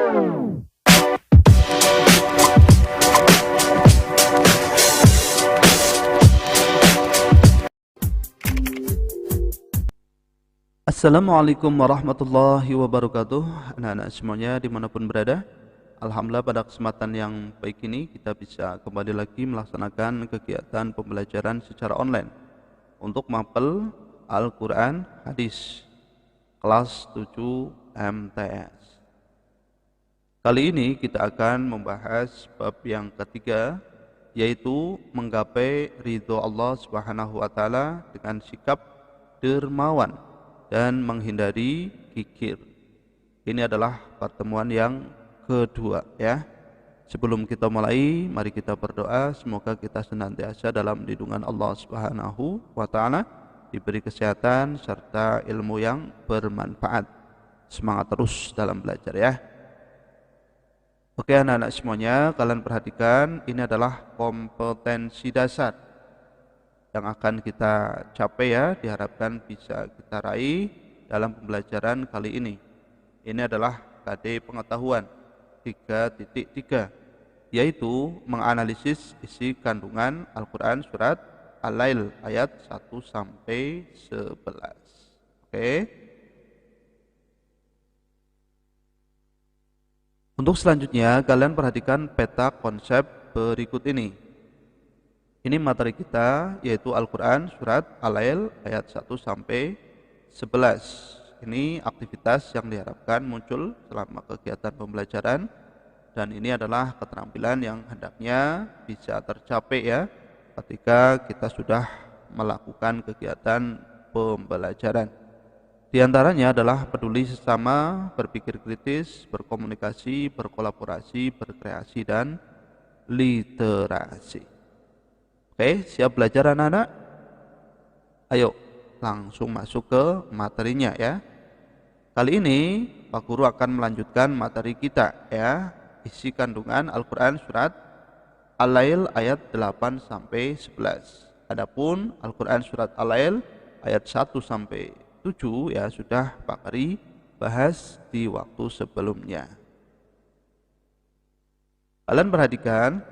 Assalamualaikum warahmatullahi wabarakatuh. Anak-anak semuanya dimanapun berada, alhamdulillah pada kesempatan yang baik ini kita bisa kembali lagi melaksanakan kegiatan pembelajaran secara online untuk mapel Al-Quran Hadis kelas 7 MTS. Kali ini kita akan membahas bab yang ketiga, yaitu menggapai ridho Allah Subhanahu wa taala dengan sikap dermawan dan menghindari kikir. Ini adalah pertemuan yang kedua ya. Sebelum kita mulai, mari kita berdoa semoga kita senantiasa dalam lindungan Allah Subhanahu wa taala, diberi kesehatan serta ilmu yang bermanfaat. Semangat terus dalam belajar ya. Oke anak-anak semuanya, kalian perhatikan ini adalah kompetensi dasar yang akan kita capai ya, diharapkan bisa kita raih dalam pembelajaran kali ini. Ini adalah KD pengetahuan 3.3, yaitu menganalisis isi kandungan Al-Quran surat Al-Lail ayat 1 sampai 11. Oke. Untuk selanjutnya kalian perhatikan peta konsep berikut ini. Ini materi kita, yaitu Al-Quran surat Al-Lail ayat 1 sampai 11. Ini aktivitas yang diharapkan muncul selama kegiatan pembelajaran, dan ini adalah keterampilan yang hendaknya bisa tercapai ya ketika kita sudah melakukan kegiatan pembelajaran. Di antaranya adalah peduli sesama, berpikir kritis, berkomunikasi, berkolaborasi, berkreasi, dan literasi. Oke, siap belajar anak-anak? Ayo, langsung masuk ke materinya ya. Kali ini Pak Guru akan melanjutkan materi kita ya, isi kandungan Al-Quran surat Al-Lail ayat 8 sampai 11. Adapun Al-Quran surat Al-Lail ayat 1 sampai 7 ya sudah Pak Kari bahas di waktu sebelumnya. Kalian perhatikan,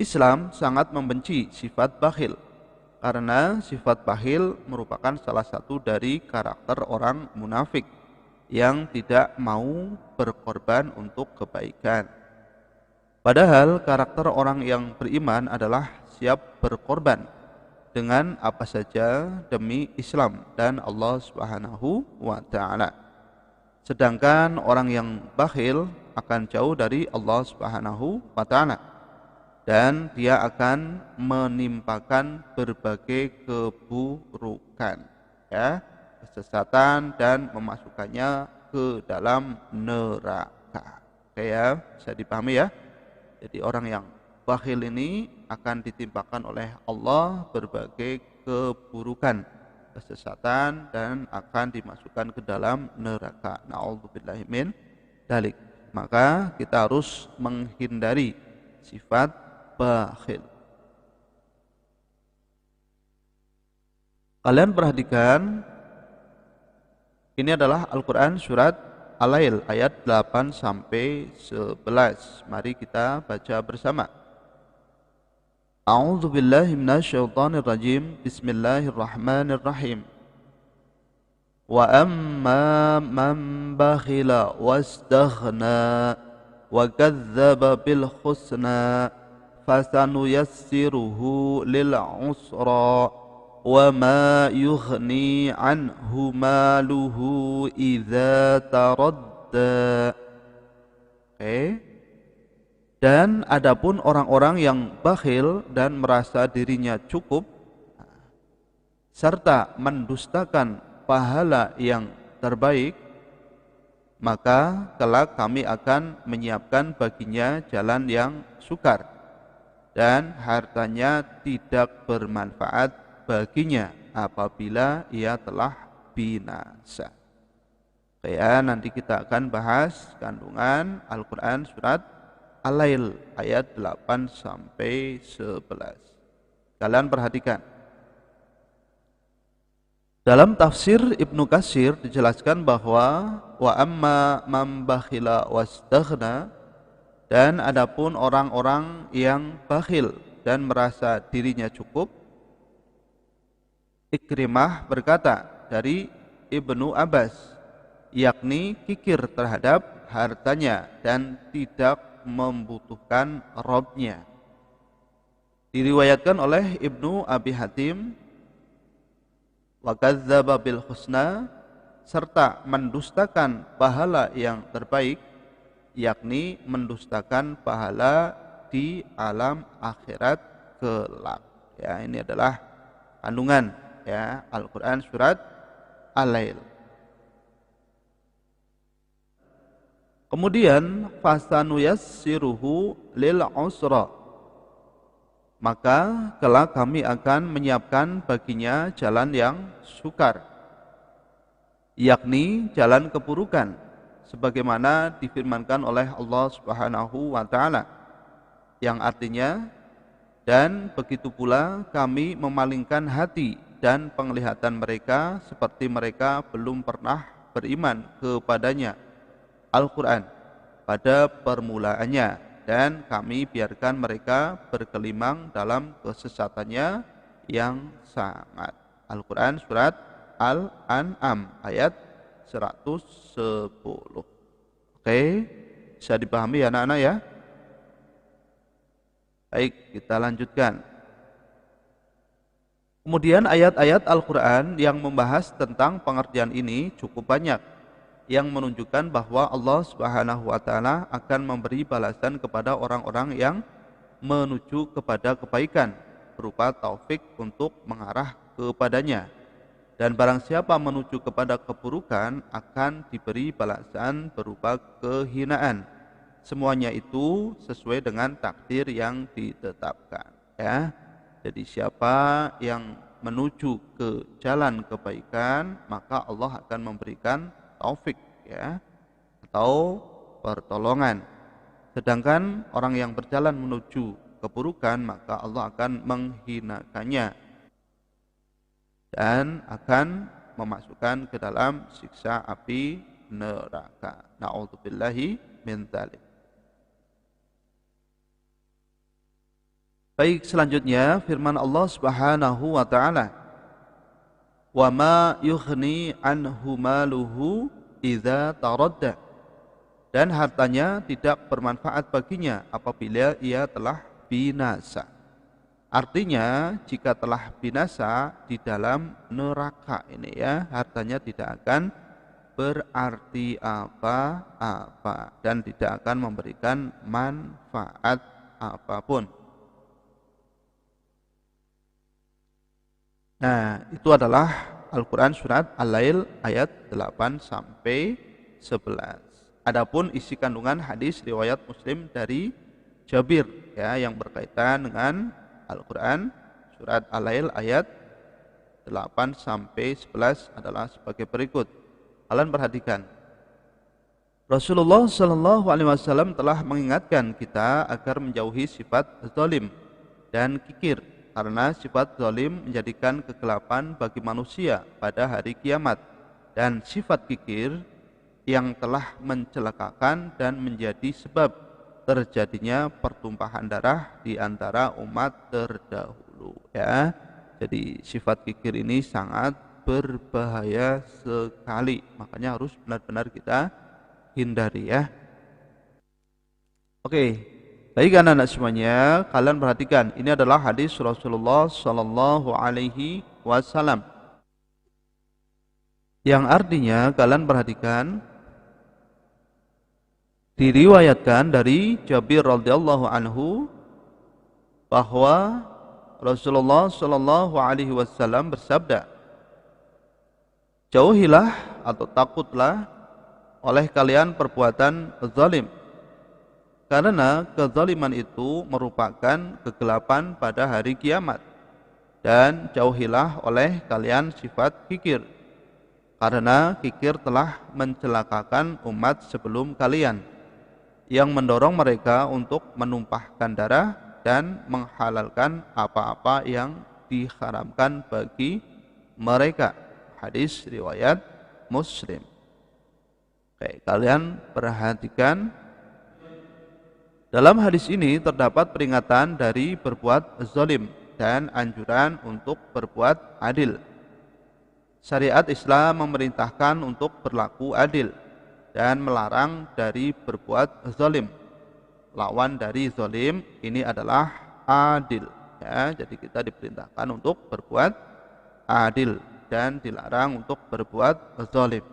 Islam sangat membenci sifat bakhil karena sifat bakhil merupakan salah satu dari karakter orang munafik yang tidak mau berkorban untuk kebaikan. Padahal karakter orang yang beriman adalah siap berkorban dengan apa saja demi Islam dan Allah Subhanahu wa taala. Sedangkan orang yang bakhil akan jauh dari Allah Subhanahu wa taala, dan dia akan menimpakan berbagai keburukan ya, kesesatan, dan memasukkannya ke dalam neraka. Oke ya, bisa dipahami ya. Jadi orang yang bakhil ini akan ditimpakan oleh Allah berbagai keburukan, kesesatan, dan akan dimasukkan ke dalam neraka. Na'udzubillahi min dzalik. Maka kita harus menghindari sifat bakhil. Kalian perhatikan, ini adalah Al-Quran surat Al-Lail ayat 8 sampai 11. Mari kita baca bersama. A'udzu billahi minasyaitonir rajim. Bismillahirrahmanirrahim. Wa amma man bakhila wastaghna wa kadzdzaba bil husna fasanuyassiruhu lil usra wa ma yughni anhu maluhu idza taradda. Oke. Dan adapun orang-orang yang bakhil dan merasa dirinya cukup serta mendustakan pahala yang terbaik, maka kelak kami akan menyiapkan baginya jalan yang sukar dan hartanya tidak bermanfaat baginya apabila ia telah binasa. Ya, nanti kita akan bahas kandungan Al-Quran surat Al-Lail ayat 8 sampai 11. Kalian perhatikan. Dalam tafsir Ibnu Katsir dijelaskan bahwa wa amma man bakhila wastaghna, dan adapun orang-orang yang bakhil dan merasa dirinya cukup. Ikrimah berkata dari Ibnu Abbas, yakni kikir terhadap hartanya dan tidak membutuhkan robnya. Diriwayatkan oleh Ibnu Abi Hatim, wa kadzdzaba bil husna, serta mendustakan pahala yang terbaik, yakni mendustakan pahala di alam akhirat kelak. Ya, ini adalah kandungan ya Al-Qur'an surat Al-Lail. Kemudian fasanuyassiruhu lil usra, maka kelak kami akan menyiapkan baginya jalan yang sukar, yakni jalan keburukan, sebagaimana difirmankan oleh Allah Subhanahu wa taala, yang artinya, dan begitu pula kami memalingkan hati dan penglihatan mereka seperti mereka belum pernah beriman kepadanya, Al-Quran, pada permulaannya, dan kami biarkan mereka berkelimang dalam kesesatannya yang sangat. Al-Quran surat Al-An'am ayat 110. Oke, bisa dipahami ya anak-anak ya? Baik, kita lanjutkan. Kemudian ayat-ayat Al-Quran yang membahas tentang pengertian ini cukup banyak, yang menunjukkan bahwa Allah Subhanahu wa taala akan memberi balasan kepada orang-orang yang menuju kepada kebaikan berupa taufik untuk mengarah kepadanya, dan barang siapa menuju kepada keburukan akan diberi balasan berupa kehinaan. Semuanya itu sesuai dengan takdir yang ditetapkan ya. Jadi siapa yang menuju ke jalan kebaikan, maka Allah akan memberikan taufik ya, atau pertolongan. Sedangkan orang yang berjalan menuju keburukan, maka Allah akan menghinakannya dan akan memasukkan ke dalam siksa api neraka. Na'udzubillahi min dzalik. Baik, selanjutnya firman Allah Subhanahu wa taala, wa ma yughni anhu maluhu idza taradda, dan hartanya tidak bermanfaat baginya apabila ia telah binasa. Artinya jika telah binasa di dalam neraka ini ya, hartanya tidak akan berarti apa-apa dan tidak akan memberikan manfaat apapun. Nah, itu adalah Al-Quran surat Al-Lail ayat 8 sampai 11. Adapun isi kandungan hadis riwayat Muslim dari Jabir ya, yang berkaitan dengan Al-Quran surat Al-Lail ayat 8 sampai 11 adalah sebagai berikut. Kalian perhatikan. Rasulullah Shallallahu alaihi wasallam telah mengingatkan kita agar menjauhi sifat zalim dan kikir, karena sifat zalim menjadikan kegelapan bagi manusia pada hari kiamat, dan sifat kikir yang telah mencelakakan dan menjadi sebab terjadinya pertumpahan darah di antara umat terdahulu ya. Jadi sifat kikir ini sangat berbahaya sekali, makanya harus benar-benar kita hindari ya. Oke. Baik anak-anak semuanya, kalian perhatikan, ini adalah hadis Rasulullah Sallallahu Alaihi Wasallam, yang artinya kalian perhatikan, diriwayatkan dari Jabir radhiyallahu anhu bahwa Rasulullah Sallallahu Alaihi Wasallam bersabda, jauhilah atau takutlah oleh kalian perbuatan zalim, karena kezaliman itu merupakan kegelapan pada hari kiamat. Dan jauhilah oleh kalian sifat kikir, karena kikir telah mencelakakan umat sebelum kalian, yang mendorong mereka untuk menumpahkan darah dan menghalalkan apa-apa yang diharamkan bagi mereka. Hadis riwayat Muslim. Oke, kalian perhatikan, dalam hadis ini terdapat peringatan dari berbuat zalim dan anjuran untuk berbuat adil. Syariat Islam memerintahkan untuk berlaku adil dan melarang dari berbuat zalim. Lawan dari zalim ini adalah adil. Ya, jadi kita diperintahkan untuk berbuat adil dan dilarang untuk berbuat zalim.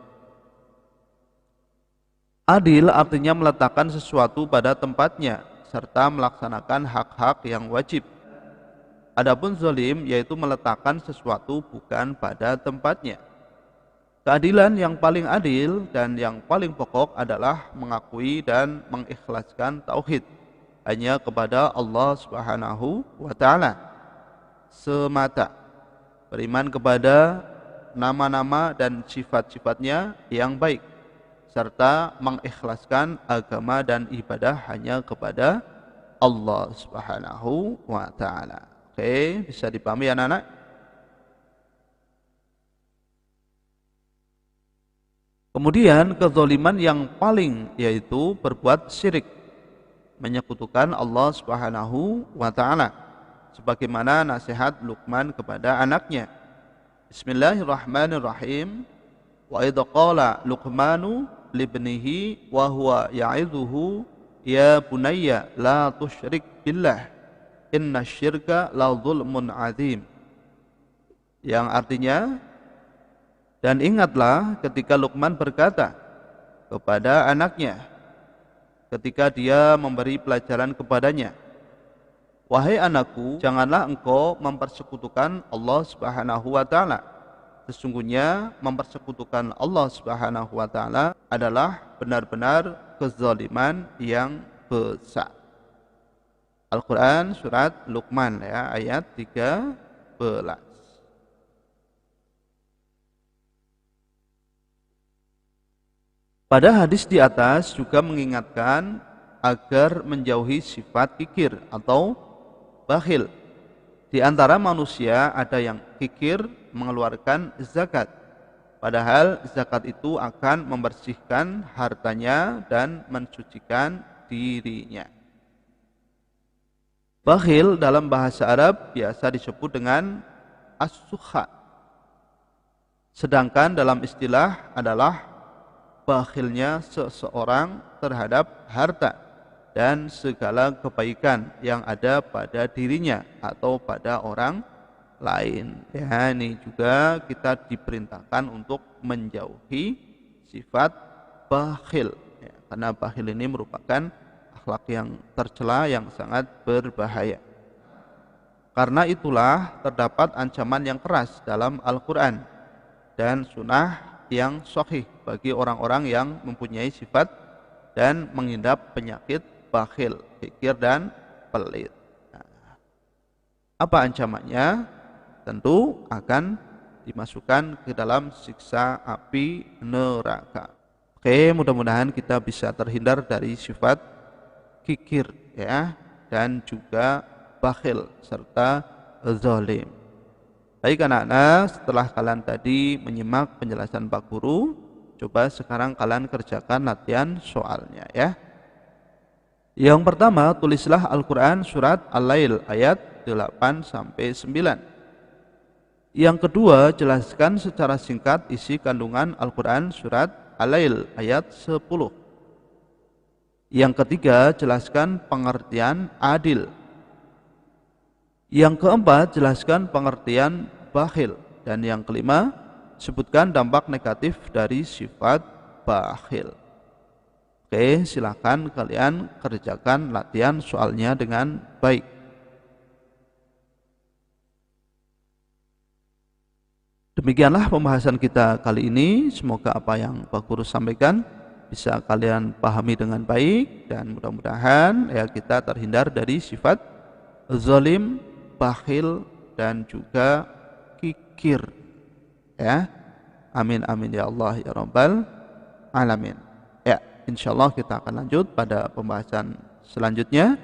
Adil artinya meletakkan sesuatu pada tempatnya serta melaksanakan hak-hak yang wajib. Adapun zalim yaitu meletakkan sesuatu bukan pada tempatnya. Keadilan yang paling adil dan yang paling pokok adalah mengakui dan mengikhlaskan tauhid hanya kepada Allah Subhanahu wa taala semata. Beriman kepada nama-nama dan sifat-sifatnya yang baik serta mengikhlaskan agama dan ibadah hanya kepada Allah Subhanahu wa taala. Oke, bisa dipahami ya anak-anak? Kemudian kezaliman yang paling yaitu berbuat syirik, menyekutukan Allah Subhanahu wa taala, sebagaimana nasihat Luqman kepada anaknya. Bismillahirrahmanirrahim. Wa idza qala Luqmanu libnihi wa huwa ya'idhuhu ya bunayya la tusyrik billah innasyirka la dzulmun adzim. Yang artinya, dan ingatlah ketika Luqman berkata kepada anaknya ketika dia memberi pelajaran kepadanya, wahai anakku, janganlah engkau mempersekutukan Allah Subhanahu wa taala. Sesungguhnya mempersekutukan Allah Subhanahu wa taala adalah benar-benar kezaliman yang besar. Al-Qur'an surat Luqman ya, ayat 13. Pada hadis di atas juga mengingatkan agar menjauhi sifat kikir atau bakhil. Di antara manusia ada yang kikir mengeluarkan zakat, padahal zakat itu akan membersihkan hartanya dan mensucikan dirinya. Bakhil dalam bahasa Arab biasa disebut dengan as-sukha, sedangkan dalam istilah adalah bakhilnya seseorang terhadap harta dan segala kebaikan yang ada pada dirinya atau pada orang lain. Ya, ini juga kita diperintahkan untuk menjauhi sifat bakhil. Ya, karena bakhil ini merupakan akhlak yang tercela yang sangat berbahaya. Karena itulah terdapat ancaman yang keras dalam Al-Quran dan sunnah yang sahih bagi orang-orang yang mempunyai sifat dan mengidap penyakit bakhil, kikir dan pelit. Nah, apa ancamannya? Tentu akan dimasukkan ke dalam siksa api neraka. Oke, mudah-mudahan kita bisa terhindar dari sifat kikir ya, dan juga bakhil serta zalim. Baik anak-anak, setelah kalian tadi menyimak penjelasan Pak Guru, coba sekarang kalian kerjakan latihan soalnya ya. Yang pertama, tulislah Al-Quran surat Al-Lail ayat 8-9. Yang kedua, jelaskan secara singkat isi kandungan Al-Quran surat Al-Lail ayat 10. Yang ketiga, jelaskan pengertian adil. Yang keempat, jelaskan pengertian bakhil. Dan yang kelima, sebutkan dampak negatif dari sifat bakhil. Oke, silakan kalian kerjakan latihan soalnya dengan baik. Demikianlah pembahasan kita kali ini. Semoga apa yang Pak Guru sampaikan bisa kalian pahami dengan baik, dan mudah-mudahan ya kita terhindar dari sifat zalim, bakhil dan juga kikir ya. Amin amin ya Allah ya Rabbal alamin. Ya, insyaallah kita akan lanjut pada pembahasan selanjutnya.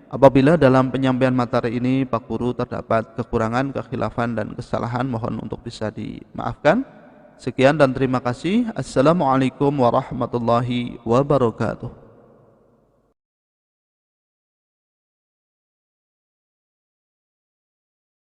Apabila dalam penyampaian materi ini Pak Guru terdapat kekurangan, kekhilafan dan kesalahan, mohon untuk bisa dimaafkan. Sekian dan terima kasih. Assalamualaikum warahmatullahi wabarakatuh.